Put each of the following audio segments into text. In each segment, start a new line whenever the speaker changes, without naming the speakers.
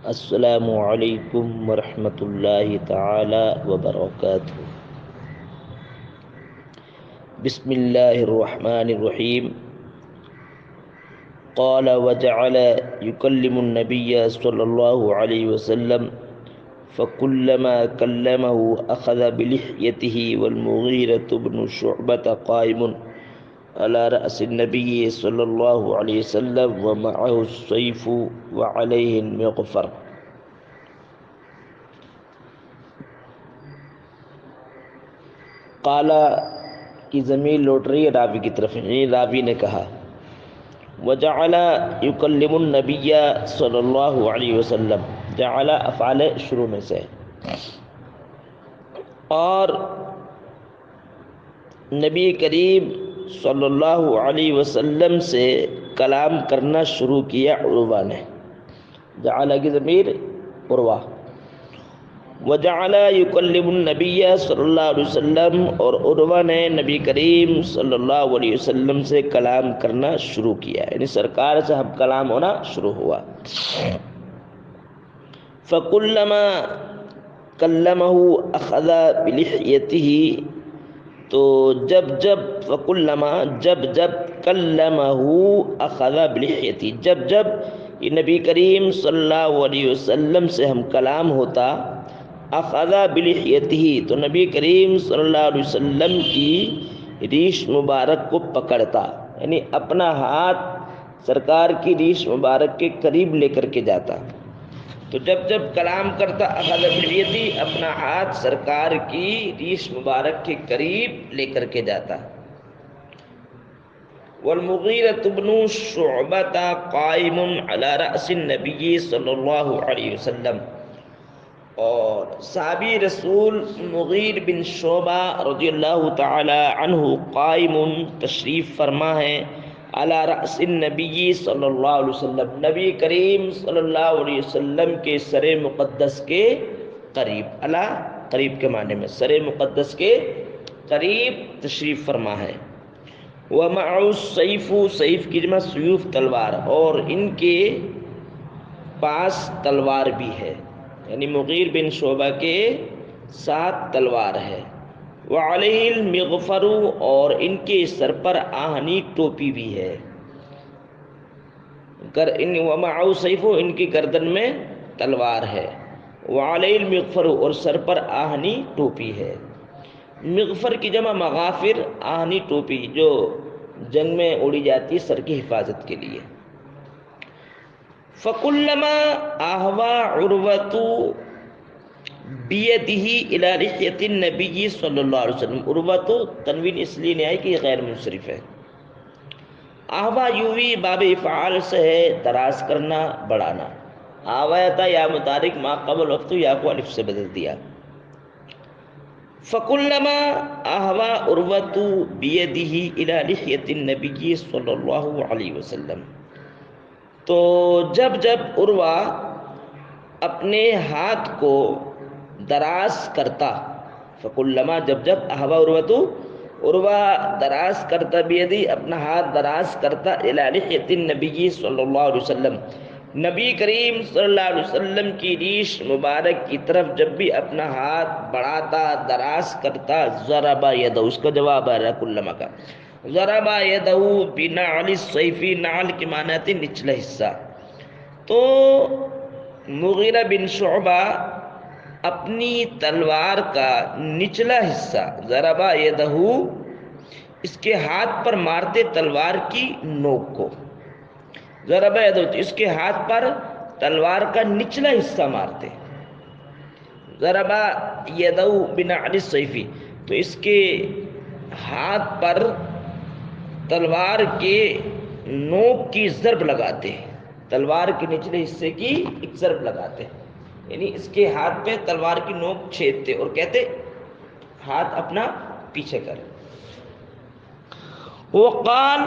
السلام علیکم ورحمۃ اللہ تعالی وبرکاتہ۔ بسم اللہ الرحمن الرحیم۔ قال وجعل يكلم النبي صلی اللہ علیہ وسلم فكلما كلمه أخذ بلحيته والمغيرة بن شعبة قائم على رأس النبي صلی اللہ علیہ وسلم ومعه السيف وعليه المغفر۔ قال کی ضمیر لوٹ رہی ہے راوی کی طرف، یعنی راوی نے کہا وجعل يكلم النبي صلی اللہ علیہ وسلم، جعل افعال شروع میں سے، اور نبی کریم صلی اللہ علیہ وسلم سے کلام کرنا شروع کیا عروہ نے۔ جعل کی ضمیر عروہ، وجعل يكلم النبی صلی اللہ علیہ وسلم، اور عروہ نے نبی کریم صلی اللہ علیہ وسلم سے کلام کرنا شروع کیا، یعنی سرکار سے ہم کلام ہونا شروع ہوا۔ فَكُلَّمَا كَلَّمَهُ أَخَذَ بِلِحْيَتِهِ، تو جب كَلَّمَهُ أَخَذَ بِلِحْيَتِهِ، جب یہ نبی کریم صلی اللہ علیہ وسلم سے ہم کلام ہوتا، اخذ بلحیتہ، تو نبی کریم صلی اللہ علیہ وسلم کی ریش مبارک کو پکڑتا، یعنی اپنا ہاتھ سرکار کی ریش مبارک کے قریب لے کر کے جاتا۔ تو جب کلام کرتا اخذ بلحیتہ، اپنا ہاتھ سرکار کی ریش مبارک کے قریب لے کر کے جاتا۔ والمغیرۃ بن شعبۃ قائم علی رأس النبی صلی اللہ علیہ وسلم، اور صحابی رسول مغیر بن شعبہ رضی اللہ تعالی عنہ قائم، تشریف فرما ہے، علی رأس النبی صلی اللہ علیہ وسلم، نبی کریم صلی اللہ علیہ وسلم کے سر مقدس کے قریب، علی قریب کے معنی میں سر مقدس کے قریب تشریف فرما ہے۔ وَمَعُ السَّيْفُ، سیف کی جمع سیوف تلوار، اور ان کے پاس تلوار بھی ہے، یعنی مغیر بن شعبہ کے ساتھ تلوار ہے۔ وعلیہ المغفر، اور ان کے سر پر آہنی ٹوپی بھی ہے۔ ومعہ سیف، ان کی گردن میں تلوار ہے۔ وعلیہ المغفر، اور سر پر آہنی ٹوپی ہے۔ مغفر کی جمع مغافر، آہنی ٹوپی جو جنگ میں اڑی جاتی سر کی حفاظت کے لیے۔ فَكُلَّمَا أَهْوَى عُرْوَةُ بِيَدِهِ إِلَى لِحْيَةِ النَّبِيِّ صلی اللہ علیہ وسلم، عُرْوَةُ تنوین اس لیے نہیں آئی کہ یہ غیر منصرف ہے۔ آہوا یوی باب افعال سے ہے دراز کرنا، بڑھانا۔ آویتا یا متحرک ما قبل وقت یا کو الف سے بدل دیا۔ فَكُلَّمَا أَهْوَى عُرْوَةُ بِيَدِهِ إِلَى لِحْيَةِ النَّبِيِّ صلی اللہ علیہ وسلم، تو جب عروہ اپنے ہاتھ کو دراز کرتا، فکلما جب احوا عروہ دراز کرتا، بیدی اپنا ہاتھ دراز کرتا، الی لحیۃ النبی صلی اللہ علیہ وسلم، نبی کریم صلی اللہ علیہ وسلم کی ریش مبارک کی طرف جب بھی اپنا ہاتھ بڑھاتا، دراز کرتا، ضرب یدہ، اس کا جواب آ رہا ہے کلما کا، ضرب یدہ بنعل السیف، نعل کے معنی آتے نچلا حصہ۔ تو مغیرہ بن شعبہ اپنی تلوار کا نچلا حصہ، ضرب یدہ، اس کے ہاتھ پر مارتے تلوار کی نوک کو، ضرب یدہ، اس کے ہاتھ پر تلوار کا نچلا حصہ مارتے، ضرب یدہ بنعل السیف، تو اس کے ہاتھ پر تلوار کے نوک کی ضرب لگاتے، تلوار کے نچلے حصے کی ایک ضرب لگاتے، یعنی اس کے ہاتھ پہ تلوار کی نوک چھیدتے اور کہتے ہاتھ اپنا پیچھے کر۔ وقال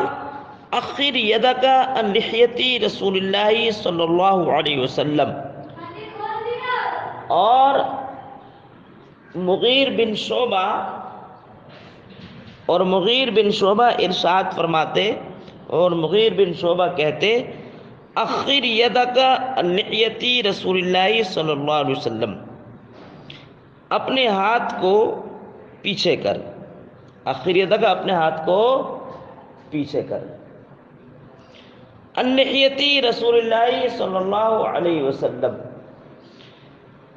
اخر یدک عن لحیۃ رسول اللہ صلی اللہ علیہ وسلم، اور مغیر بن شعبہ ارشاد فرماتے، اور مغیر بن شعبہ کہتے اخر یدک عن لحیتی رسول اللہ صلی اللہ علیہ وسلم، اپنے ہاتھ کو پیچھے کر، اخر یدک اپنے ہاتھ کو پیچھے کر، عن لحیتی رسول اللہ صلی اللہ علیہ وسلم،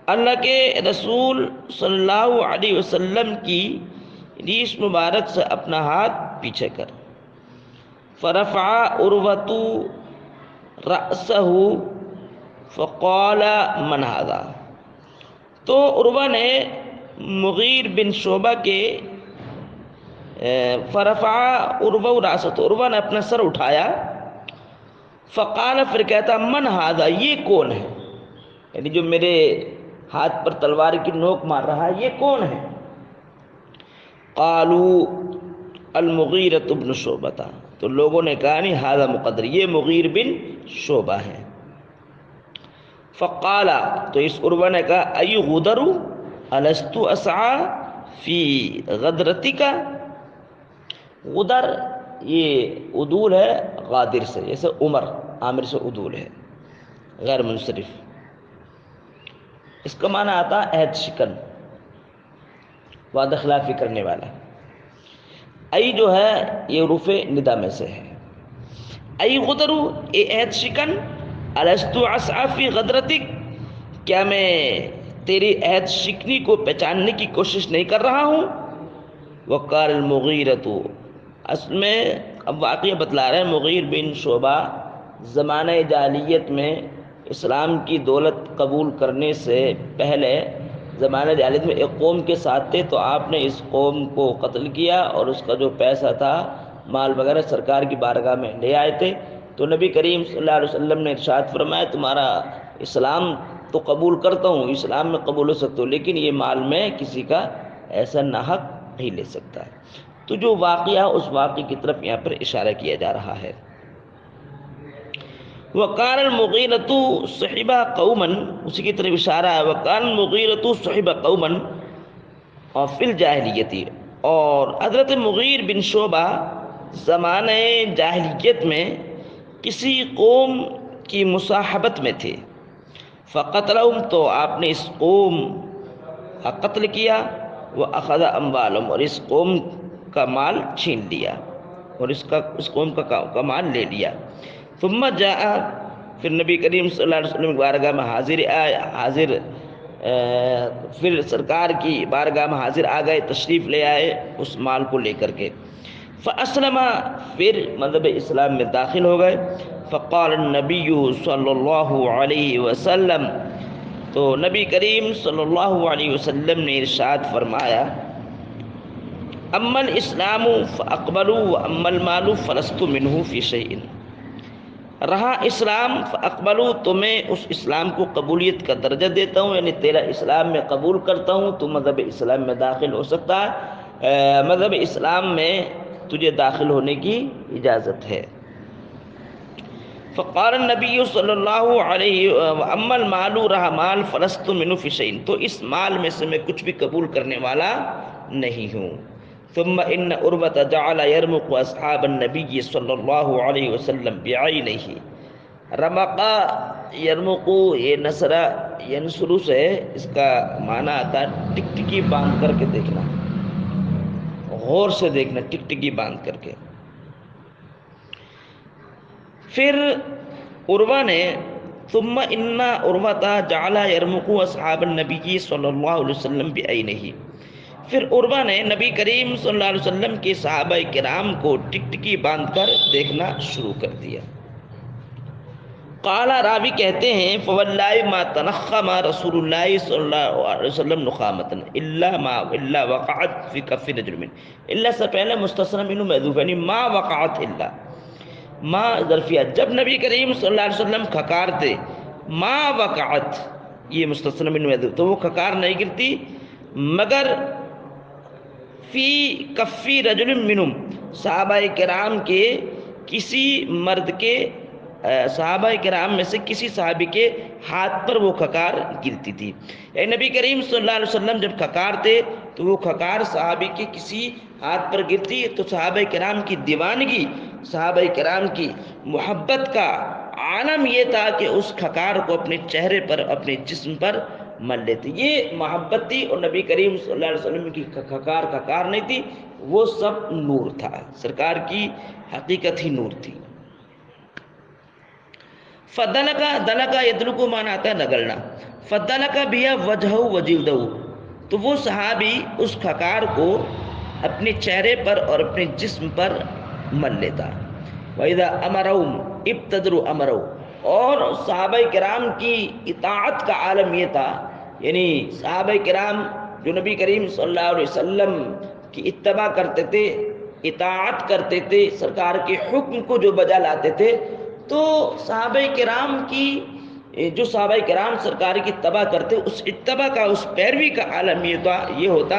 اللہ کے رسول صلی اللہ علیہ وسلم کی ریش مبارک سے اپنا ہاتھ پیچھے کر۔ فرفع عروۃ رأسہ فقال من ھذا، تو عروہ نے مغیر بن شعبہ کے فرفع عروہ رأسہ، تو عروہ نے اپنا سر اٹھایا، فقال پھر کہتا من ھذا، یہ کون ہے، یعنی جو میرے ہاتھ پر تلوار کی نوک مار رہا ہے یہ کون ہے؟ قالوا المغیرۃ بن شعبہ، تو لوگوں نے کہا نہیں ھذا مقدر، یہ مغیر بن شعبہ ہے۔ فقال، تو اس عروہ نے کہا ای غدر الست اسعى فی غدرتک، غدر یہ عدول ہے غادر سے، جیسے عمر عامر سے عدول ہے غیر منصرف، اس کا معنی آتا ہے عہد شکن، وعدہ خلافی کرنے والا۔ ای جو ہے یہ حروف ندا میں سے ہے، ای غدر، اے عہد شکن، الست اسعى فی غدرتک، کیا میں تیری عہد شکنی کو پہچاننے کی کوشش نہیں کر رہا ہوں؟ وقال المغیرۃ، اصل میں اب واقعہ بتلا رہے ہیں، مغیر بن شعبہ زمانہ جاہلیت میں اسلام کی دولت قبول کرنے سے پہلے زمانہ جاہلیت میں ایک قوم کے ساتھ تھے، تو آپ نے اس قوم کو قتل کیا اور اس کا جو پیسہ تھا مال وغیرہ سرکار کی بارگاہ میں لے آئے تھے، تو نبی کریم صلی اللہ علیہ وسلم نے ارشاد فرمایا تمہارا اسلام تو قبول کرتا ہوں، اسلام میں قبول ہو سکتا ہوں، لیکن یہ مال میں کسی کا ایسا ناحق نہیں لے سکتا۔ تو جو واقعہ اس واقعے کی طرف یہاں پر اشارہ کیا جا رہا ہے۔ وقال المغیرۃ صحب قوما، اسی کی طرف اشارہ ہے، وقال المغیرۃ صحب قوما اور فی الجاہلیت، اور حضرت مغیر بن شعبہ زمانہ جاہلیت میں کسی قوم کی مصاحبت میں تھے، فقتلہم، تو آپ نے اس قوم کا قتل کیا، واخذ اموالہم، اور اس قوم کا مال چھین لیا، اور اس قوم کا مال لے لیا۔ ثم جاء، پھر نبی کریم صلی اللہ علیہ وسلم کی بارگاہ میں حاضر پھر سرکار کی بارگاہ میں حاضر آ گئے، تشریف لے آئے اس مال کو لے کر کے۔ فاسلم، پھر مذہب اسلام میں داخل ہو گئے۔ فقال النبی صلی اللہ علیہ وسلم، تو نبی کریم صلی اللہ علیہ وسلم نے ارشاد فرمایا اما الاسلام فاقبلوا واما المال فلست منه فی شیء، رہا اسلام فاقبلوا، تو میں اس اسلام کو قبولیت کا درجہ دیتا ہوں، یعنی تیرا اسلام میں قبول کرتا ہوں، تو مذہب اسلام میں داخل ہو سکتا ہے، مذہب اسلام میں تجھے داخل ہونے کی اجازت ہے۔ فقال النبی صلی اللہ علیہ واما المال، رہا مال، فلست منه فی شیء، تو اس مال میں سے میں کچھ بھی قبول کرنے والا نہیں ہوں۔ ثم ان عروۃ جعل يرمق اصحاب النبی صلی اللہ علیہ وسلم بعینہ، رمق یرمق، یہ نصر ینصر سے اس کا معنی آتا ہے ٹکٹکی باندھ کر کے دیکھنا، غور سے دیکھنا، ٹکٹکی باندھ کر کے۔ پھر عروہ نے ثم ان عروۃ جعل يرمق اصحاب النبی صلی اللہ علیہ وسلم بعینہ، پھر عروہ نے نبی کریم صلی اللہ علیہ وسلم کے صحابہ کرام کو ٹکٹکی باندھ کر دیکھنا شروع کر دیا۔ قال، راوی کہتے ہیں فواللہ ما تنخم رسول اللہ صلی اللہ علیہ وسلم نخامۃ الا وقعت فی کف رجل من، الا سے پہلے مستثنی منہ محذوف، یعنی ما وقعت الا، ما ظرفیہ، جب نبی کریم صلی اللہ علیہ وسلم کھکار تھے، ما وقعت یہ مستثنی منہ محذوف، تو وہ کھکار نہیں گرتی مگر فی کفی رجل منہم، صحابہ کرام کے کسی مرد کے، صحابہ کرام میں سے کسی صحابی کے ہاتھ پر وہ کھکار گرتی تھی، یعنی نبی کریم صلی اللہ علیہ وسلم جب کھکار تھے تو وہ کھکار صحابی کے کسی ہاتھ پر گرتی، تو صحابہ کرام کی دیوانگی، صحابہ کرام کی محبت کا عالم یہ تھا کہ اس خکار کو اپنے چہرے پر اپنے جسم پر مل لیتے. یہ محبت تھی، اور نبی کریم صلی اللہ علیہ وسلم کی خکار نہیں تھی، وہ سب نور تھا. سرکار کی حقیقت ہی نور تھی. دلکا یدلکو مانا آتا ہے نگلنا. فدلکا بیا وجہ وجلدہ، تو وہ صحابی اس خکار کو اپنے چہرے پر اور اپنے جسم پر مل لیتا. وَإِذَا أَمَرَهُمْ ابْتَدَرُوا أَمْرَهُ، اور صحابہ کرام کی اطاعت کا عالم یہ تھا، یعنی صحابہ کرام جو نبی کریم صلی اللہ علیہ وسلم کی اتباع کرتے تھے، اطاعت کرتے تھے، سرکار کے حکم کو جو بجا لاتے تھے، تو صحابہ کرام کی جو صحابہ کرام سرکار کی اتباع کرتے، اس اتباع کا، اس پیروی کا عالم یہ ہوتا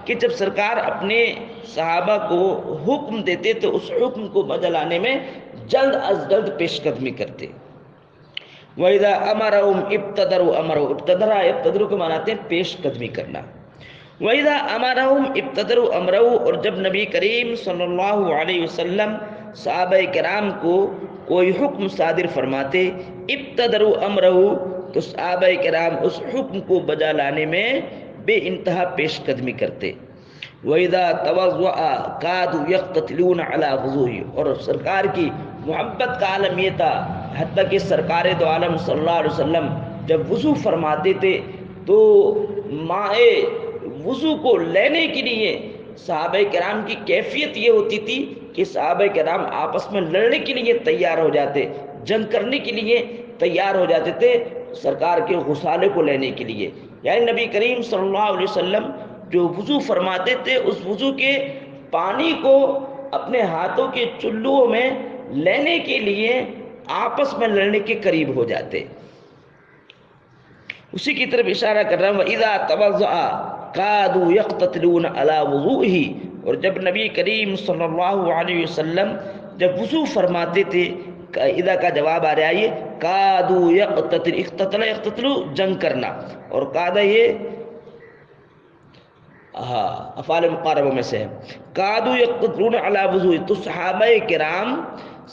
کہ جب سرکار اپنے صحابہ کو حکم دیتے تو اس حکم کو بجا لانے میں جلد از جلد پیش قدمی کرتے. وَإِذَا أَمَرَهُمْ ابْتَدَرُوا أَمْرَهُ، ابتدروا کو معناتے ہیں پیش قدمی کرنا. وَإِذَا أَمَرَهُمْ ابْتَدَرُوا أَمْرَهُ، اور جب نبی کریم صلی اللہ علیہ وسلم صحابہ کرام کو کوئی حکم صادر فرماتے، ابتدروا أَمْرَهُ، تو صحابہ کرام اس حکم کو بجا لانے میں بے انتہا پیش قدمی کرتے. وَإِذَا تَوَضَّأَ كَادُوا يَقْتَتِلُونَ عَلَى وُضُوئِهِ، اور سرکار کی محبت کا عالم یہ تھا، حتیٰ کہ سرکار دو عالم صلی اللہ علیہ وسلم جب وضو فرماتے تھے تو مائے وضو کو لینے کے لیے صحابہ کرام کی کیفیت یہ ہوتی تھی کہ صحابہ کرام آپس میں لڑنے کے لیے تیار ہو جاتے، جنگ کرنے کے لیے تیار ہو جاتے تھے سرکار کے غسالے کو لینے کے لیے. یعنی نبی کریم صلی اللہ علیہ وسلم جو وضو فرماتے تھے، اس وضو کے پانی کو اپنے ہاتھوں کے چلوں میں لینے کے لیے آپس میں لڑنے کے قریب ہو جاتے. اسی کی طرف اشارہ کر رہا ہوں. وَإِذَا تَوَضَّأَ كَادُوا يَقْتَتِلُونَ عَلَى وُضُوئِهِ، اور جب نبی کریم صلی اللہ علیہ وسلم جب وضو فرماتے تھے، اذا کا جواب آ رہا ہے کادو یقتتل، اقتتلو جنگ کرنا، اور قادہ یہ افعال مقاربہ میں سے ہے. کادو یقتتلون علی وضوء، تو صحابہ کرام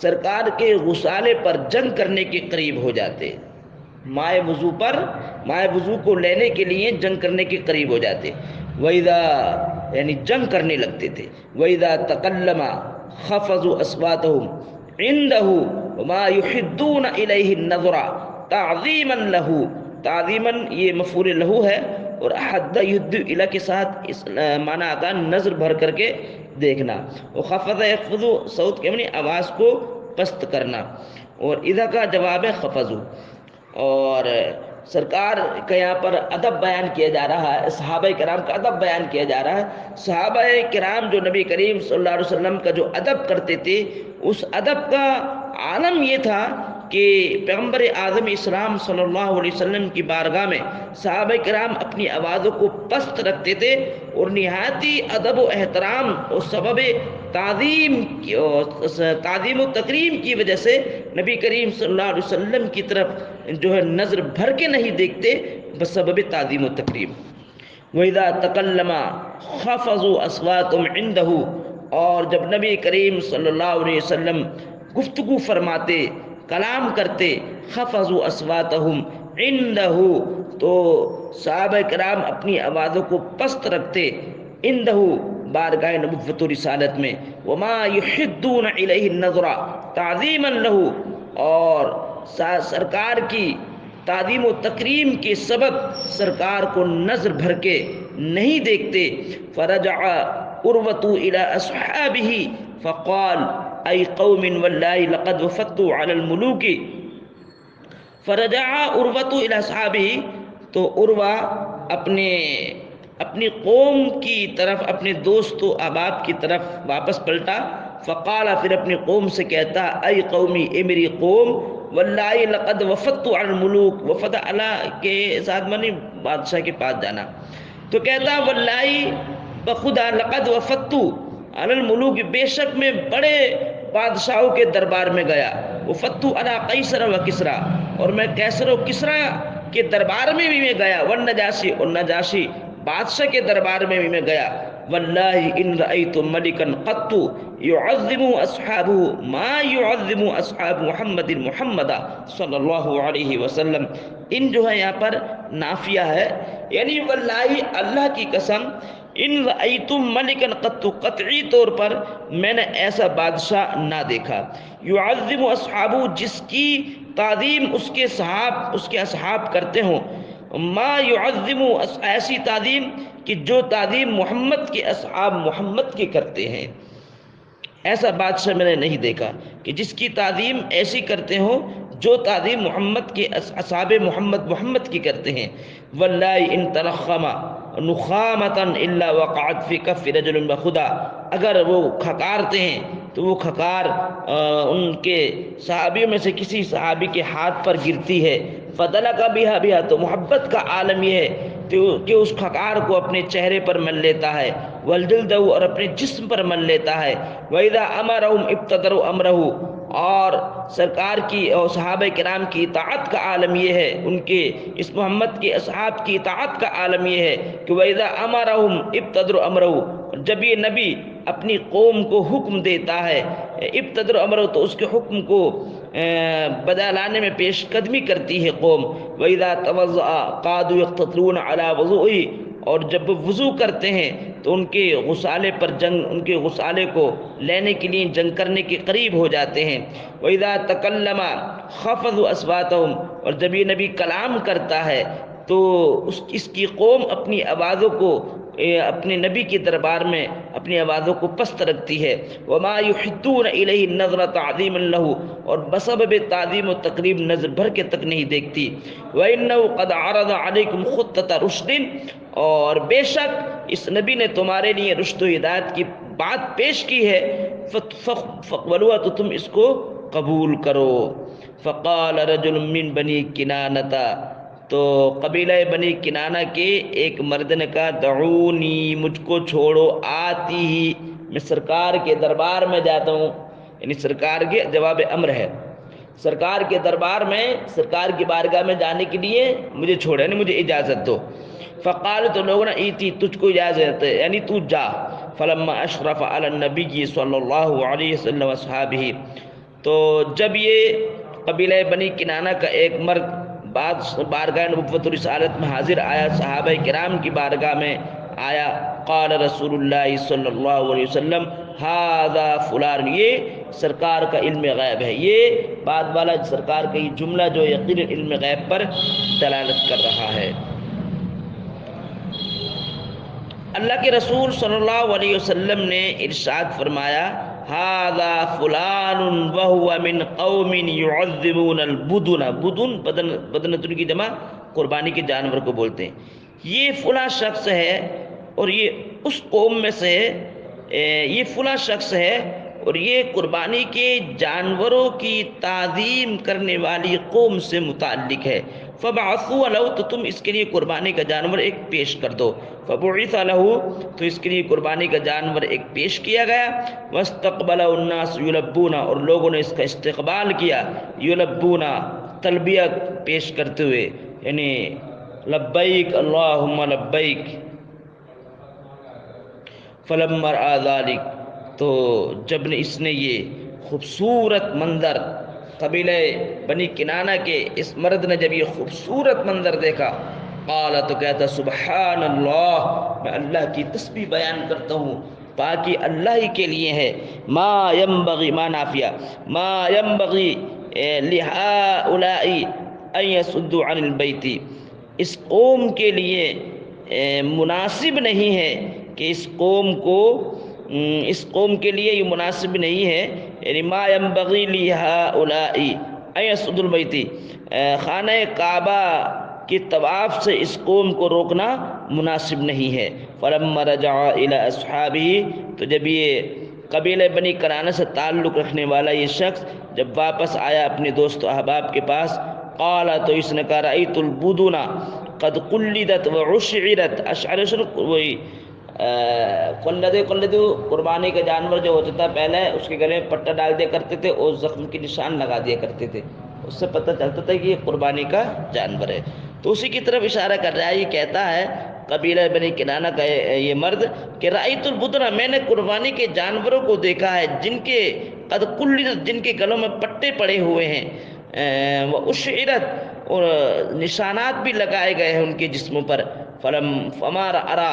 سرکار کے غسالے پر جنگ کرنے کے قریب ہو جاتے، مائے وضو کو لینے کے لیے جنگ کرنے کے قریب ہو جاتے. وَإِذَا، یعنی جنگ کرنے لگتے تھے. وَإِذَا تَقَلَّمَ خَفَضُوا أَصْوَاتَهُمْ عِنْدَهُ وَمَا يُحِدُّونَ إِلَيْهِ النَّظْرَ تَعْظِيمًا لَهُ. تعظیماً یہ مفعول لہو ہے، اور احد یحد الی کے ساتھ اس معنی آتا نظر بھر کر کے دیکھنا. اور خفض یخفض صوت کے معنی آواز کو پست کرنا، اور اذا کا جواب ہے خفضو. اور سرکار کا یہاں پر ادب بیان کیا جا رہا ہے، صحابہ کرام کا ادب بیان کیا جا رہا ہے. صحابہ کرام جو نبی کریم صلی اللہ علیہ وسلم کا جو ادب کرتے تھے، اس ادب کا عالم یہ تھا کہ پیغمبر اعظم اسلام صلی اللہ علیہ وسلم کی بارگاہ میں صحابہ کرام اپنی آوازوں کو پست رکھتے تھے، اور نہایتی ادب و احترام اور سبب تعظیم و تکریم کی وجہ سے نبی کریم صلی اللہ علیہ وسلم کی طرف جو ہے نظر بھر کے نہیں دیکھتے، بسبب تعظیم و تکریم. وَإِذَا تَقَلَّمَ خَفَضُوا أَصْوَاتَهُمْ عِنْدَهُ، اور جب نبی کریم صلی اللہ علیہ وسلم گفتگو فرماتے، کلام کرتے، خَفَضُوا أَصْوَاتَهُمْ عِنْدَهُ، تو صحابہ کرام اپنی آوازوں کو پست رکھتے، عِنْدَهُ بارگاہ نبوت و رسالت میں. وَمَا يُحِدُّونَ إِلَيْهِ النَّظْرَ تَعْظِيمًا لَهُ، اور سرکار کی تعظیم و تکریم کے سبب سرکار کو نظر بھر کے نہیں دیکھتے. فرجع عروة إلى أصحابه فقال أي قوم والله لقد وفدت على الملوك. فرجع عروة إلى أصحابه، تو عروہ اپنی قوم کی طرف، اپنے دوست و احباب کی طرف واپس پلٹا. فقال، پھر اپنی قوم سے کہتا، اے قومی، اے میری قوم، واللہ لقد وفدت علی الملوک، وفد علی کے ساتھ معنی بادشاہ کے پاس جانا. تو کہتا واللہ بخدا، لقد وفدت علی الملوک، بے شک میں بڑے بادشاہوں کے دربار میں گیا. وفدت علی قیصر و کسریٰ، اور میں قیصر و کسریٰ کے دربار میں بھی میں گیا. والنجاشی، اور نجاشی بادشاہ کے دربار میں بھی میں گیا. واللہ ان رأیت ملکا قط يعظم اصحابه ما يعظم اصحاب محمد محمد صلی اللہ علیہ وسلم. ان جو ہے یہاں پر نافیہ ہے، یعنی واللہ اللہ کی قسم، ان رأیتم ملکا قط، قطعی طور پر میں نے ایسا بادشاہ نہ دیکھا، يعظم اصحابہ جس کی تعظیم اس کے اصحاب کرتے ہوں، ما يعظم ایسی تعظیم کہ جو تعظیم محمد کے اصحاب محمد کے کرتے ہیں. ایسا بادشاہ میں نے نہیں دیکھا کہ جس کی تعظیم ایسی کرتے ہوں جو تعظیم محمد کے اصحاب محمد کی کرتے ہیں. واللہ ان ترخم نخامتا الا وقعت فی کف رجل بخدا، اگر وہ کھکارتے ہیں تو وہ کھکار ان کے صحابیوں میں سے کسی صحابی کے ہاتھ پر گرتی ہے. فدلک بہا بہا، تو محبت کا عالم یہ ہے کہ اس کھکار کو اپنے چہرے پر مل لیتا ہے، والجلد، اور اپنے جسم پر مل لیتا ہے. وَإِذَا أَمَرَهُمْ ابْتَدَرُوا أَمْرَهُ، اور سرکار کی اور صحابہ کرام کی اطاعت کا عالم یہ ہے، ان کے اس محمد کے اصحاب کی اطاعت کا عالم یہ ہے کہ وَإِذَا أَمَرَهُمْ ابْتَدَرُوا أَمْرَهُ، جب یہ نبی اپنی قوم کو حکم دیتا ہے، ابتدر امر، تو اس کے حکم کو بجا لانے میں پیش قدمی کرتی ہے قوم. وَإِذَا تَوَضَّأَ قَعَدُوا يَقْتَتِلُونَ عَلَى وُضُوئِهِ، اور جب وہ وضو کرتے ہیں تو ان کے غسالے کو لینے کے لیے جنگ کرنے کے قریب ہو جاتے ہیں. وَإِذَا تَكَلَّمَ خَفَضُوا أَصْوَاتَهُمْ، اور جب یہ نبی کلام کرتا ہے تو اس کی قوم اپنی آوازوں کو اپنے نبی کے دربار میں اپنی آوازوں کو پست رکھتی ہے. وما یحدون الیہ النظر تعظیما لہ، اور بسبب تعظیم و تقریب نظر بھر کے تک نہیں دیکھتی. وانہ قد عرض علیکم خطۃ رشد، اور بے شک اس نبی نے تمہارے لیے رشد و ہدایت کی بات پیش کی ہے. فقبلوها، تو تم اس کو قبول کرو. فقال رجل من بنی کنانۃ، تو قبیلہ بنی کنانہ کے ایک مرد نے کہا دعونی، مجھ کو چھوڑو، آتی ہی، میں سرکار کے دربار میں جاتا ہوں. یعنی سرکار کے جواب امر ہے، سرکار کے دربار میں، سرکار کی بارگاہ میں جانے کے لیے مجھے چھوڑے، یعنی مجھے اجازت دو. فقال، تو لوگوں نے ایتی، تجھ کو اجازت ہے، یعنی تو جا. فلما اشرف علی النبی صلی اللہ علیہ وسلم اصحابہ، تو جب یہ قبیلہ بنی کنانہ کا ایک مرد بارگاہ نبوت و رسالت میں حاضر آیا، صحابہ کرام کی بارگاہ میں آیا، قال رسول اللہ صلی اللہ علیہ وسلم ھذا فلان، یہ سرکار کا علم غیب ہے. یہ بعد والا سرکار کا یہ جملہ جو یقین علم غیب پر دلالت کر رہا ہے. اللہ کے رسول صلی اللہ علیہ وسلم نے ارشاد فرمایا ھذا فلان وہو من قوم يعظمون البدن، بدن بدنۃ کی جمع قربانی کے جانور کو بولتے ہیں. یہ فلاں شخص ہے اور یہ اس قوم میں سے یہ فلاں شخص ہے اور یہ قربانی کے جانوروں کی تعظیم کرنے والی قوم سے متعلق ہے. فبعثوا له، تو تم اس کے لیے قربانی کا جانور ایک پیش کر دو. فبعث له، تو اس کے لیے قربانی کا جانور ایک پیش کیا گیا. واستقبل الناس یلبون، اور لوگوں نے اس کا استقبال کیا، یلبون، تلبیہ پیش کرتے ہوئے، یعنی لبیک اللہم لبیک. فلما رأى ذلك، تو جب نے اس نے یہ خوبصورت منظر، قبیلہ بنی کنانہ کے اس مرد نے جب یہ خوبصورت منظر دیکھا، قال، تو کہتا سبحان اللہ، میں اللہ کی تسبیح بیان کرتا ہوں، پاکی اللہ ہی کے لیے ہے. ما ينبغي، ما نافیہ، ما ينبغي لهؤلاء ان يصدوا عن البيت، اس قوم کے لیے مناسب نہیں ہے کہ اس قوم کے لیے یہ مناسب نہیں ہے، یعنی ما ينبغي لهؤلاء ان يصدوا البيت، خانہ کعبہ کے طواف سے اس قوم کو روکنا مناسب نہیں ہے. فلما رجع الى اصحابہ، تو جب یہ قبیلہ بنی کنانہ سے تعلق رکھنے والا یہ شخص جب واپس آیا اپنے دوست و احباب کے پاس، قال، تو اس نے کہا رأیت البدن قد قلدت وعشعرت، اشعر وہی قلد قربانی کا جانور جو ہوتا تھا پہلے اس کے گلے میں پٹا ڈال دیا کرتے تھے اور زخم کے نشان لگا دیا کرتے تھے، اس سے پتہ چلتا تھا کہ یہ قربانی کا جانور ہے. تو اسی کی طرف اشارہ کر رہا ہے. یہ کہتا ہے قبیلہ بنی کنانہ کا یہ مرد کہ رأیت البدن، میں نے قربانی کے جانوروں کو دیکھا ہے جن کے قد قلدت، جن کے گلوں میں پٹے پڑے ہوئے ہیں، واشعرت، اور نشانات بھی لگائے گئے ہیں ان کے جسموں پر، فما ارى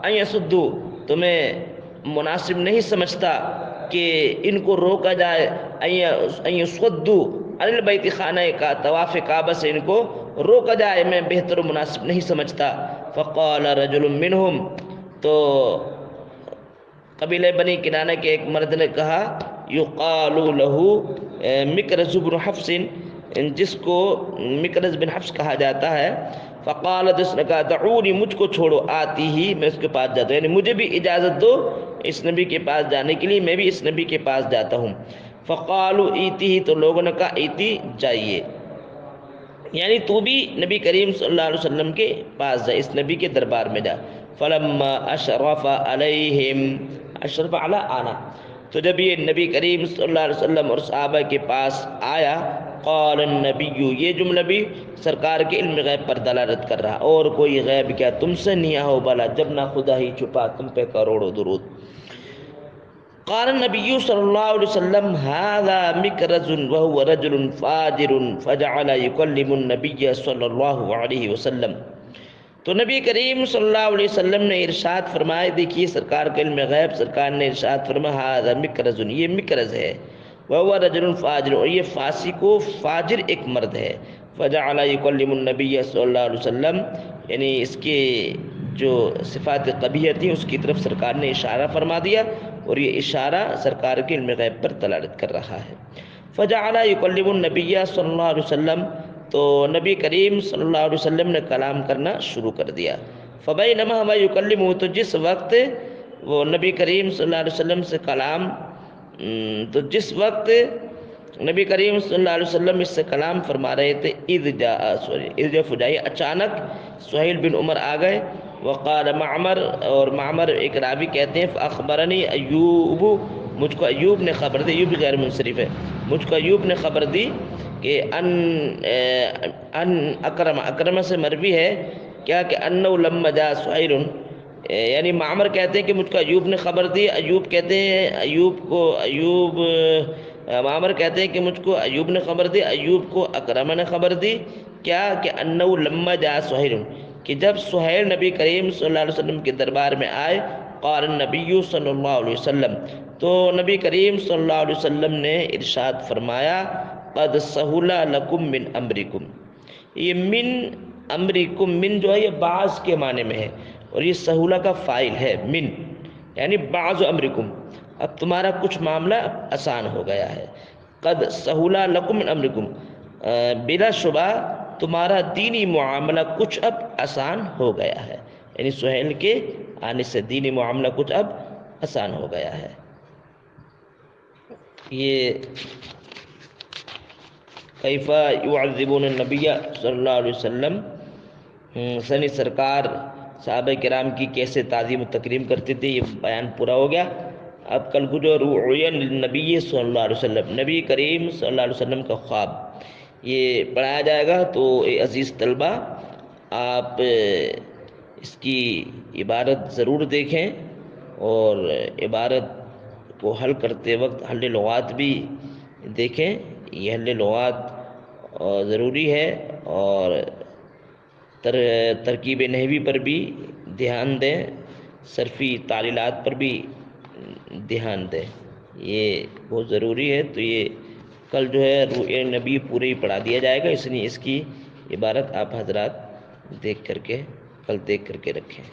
ان يصدوا، تو میں مناسب نہیں سمجھتا کہ ان کو روکا جائے، ان يصدوا عن البیت، خانہ کا طواف کعبہ سے ان کو روکا جائے، میں بہتر و مناسب نہیں سمجھتا۔ فقال رجل منہم، تو قبیلہ بنی کنانہ کے ایک مرد نے کہا، یقال له مکرز بن حفص، جس کو مکرز بن حفص کہا جاتا ہے، فقالت، اس نے کہا، دعونی، مجھ کو چھوڑو، آتی ہی، میں اس کے پاس جاتا ہوں، یعنی مجھے بھی اجازت دو اس نبی کے پاس جانے کے لیے، میں بھی اس نبی کے پاس جاتا ہوں۔ فقالوا ایتی ہی، تو لوگوں نے کہا ایتی، جائیے، یعنی تو بھی نبی کریم صلی اللہ علیہ وسلم کے پاس جا، اس نبی کے دربار میں جا۔ فلما اشرف علیہم، اشرف علی آنا، تو جب یہ نبی کریم صلی اللہ علیہ وسلم اور صحابہ کے پاس آیا، قال النبی، یہ جملہ بھی سرکار کے علم غیب پر دلالت کر رہا، اور کوئی غیب کیا تم سے نہیں ہو بلا، جب نہ خدا ہی چھپا تم پہ کروڑوں درود۔ قال النبی صلی اللہ علیہ وسلم هذا مکرز وهو رجل فاجر فجعل يكلم النبي صلی اللہ علیہ وسلم، تو نبی کریم صلی اللہ علیہ وسلم نے ارشاد فرمائے، دیکھیے سرکار کے علم غیب، سرکار نے ارشاد فرمایا، هذا مکرز، یہ مکرز ہے، وهو رجل فاجر، اور یہ فاسق و فاجر ایک مرد ہے، فجعل يكلم النبي صلی اللہ علیہ وسلم، یعنی اس کے جو صفات قبیحہ تھیں اس کی طرف سرکار نے اشارہ فرما دیا، اور یہ اشارہ سرکار کے علم غیب پر دلالت کر رہا ہے۔ فجعل يكلم النبي صلی اللہ علیہ وسلم، تو نبی کریم صلی اللہ علیہ وسلم نے کلام کرنا شروع کر دیا۔ فبینما هو يكلمه، تو جس وقت وہ نبی کریم صلی اللہ علیہ وسلم سے کلام، تو جس وقت نبی کریم صلی اللہ علیہ وسلم اس سے کلام فرما رہے تھے، اذ فجائی، اچانک سہیل بن عمر آ گئے، وقال معمر، اور معمر ایک راوی کہتے ہیں، فاخبرنی ایوب، مجھ کو ایوب نے خبر دی، ایوب غیر منصرف ہے، مجھ کو ایوب نے خبر دی کہ ان اکرمہ سے مروی ہے کیا کہ انه لما جاء سہیل، یعنی معمر کہتے ہیں کہ مجھ کو ایوب نے خبر دی، ایوب کہتے ہیں معمر کہتے ہیں کہ مجھ کو ایوب نے خبر دی، ایوب کو اکرمہ نے خبر دی، کیا کہ انه لما جاء سہیل، کہ جب سہیل نبی کریم صلی اللہ علیہ وسلم کے دربار میں آئے، قال النبی صلی اللہ علیہ وسلم، تو نبی کریم صلی اللہ علیہ وسلم نے ارشاد فرمایا، قد سہل لکم من امرکم، یہ من امرکم، من جو ہے یہ بعض کے معنی میں ہے، اور یہ سہولہ کا فاعل ہے، من یعنی بعض امرکم، اب تمہارا کچھ معاملہ آسان ہو گیا ہے، قد سہل لکم من امرکم، بلا شبہ تمہارا دینی معاملہ کچھ اب آسان ہو گیا ہے، یعنی سہیل کے آنے سے دینی معاملہ کچھ اب آسان ہو گیا ہے۔ یہ کیف یعذبون النبی صلی اللہ علیہ وسلم، سنی سرکار صحابہ کرام کی کیسے تعظیم و تکریم کرتے تھے، یہ بیان پورا ہو گیا۔ اب کل جو رؤیا النبی صلی اللہ علیہ وسلم، نبی کریم صلی اللہ علیہ وسلم کا خواب، یہ پڑھایا جائے گا، تو اے عزیز طلبہ آپ اس کی عبارت ضرور دیکھیں، اور عبارت کو حل کرتے وقت حل لغات بھی دیکھیں، یہ حل لغات ضروری ہے، اور ترکیب نحوی پر بھی دھیان دیں، صرفی تعلیلات پر بھی دھیان دیں، یہ بہت ضروری ہے۔ تو یہ کل جو ہے رؤیا نبی پورے ہی پڑھا دیا جائے گا، اس لیے اس کی عبارت آپ حضرات کل دیکھ کر کے رکھیں۔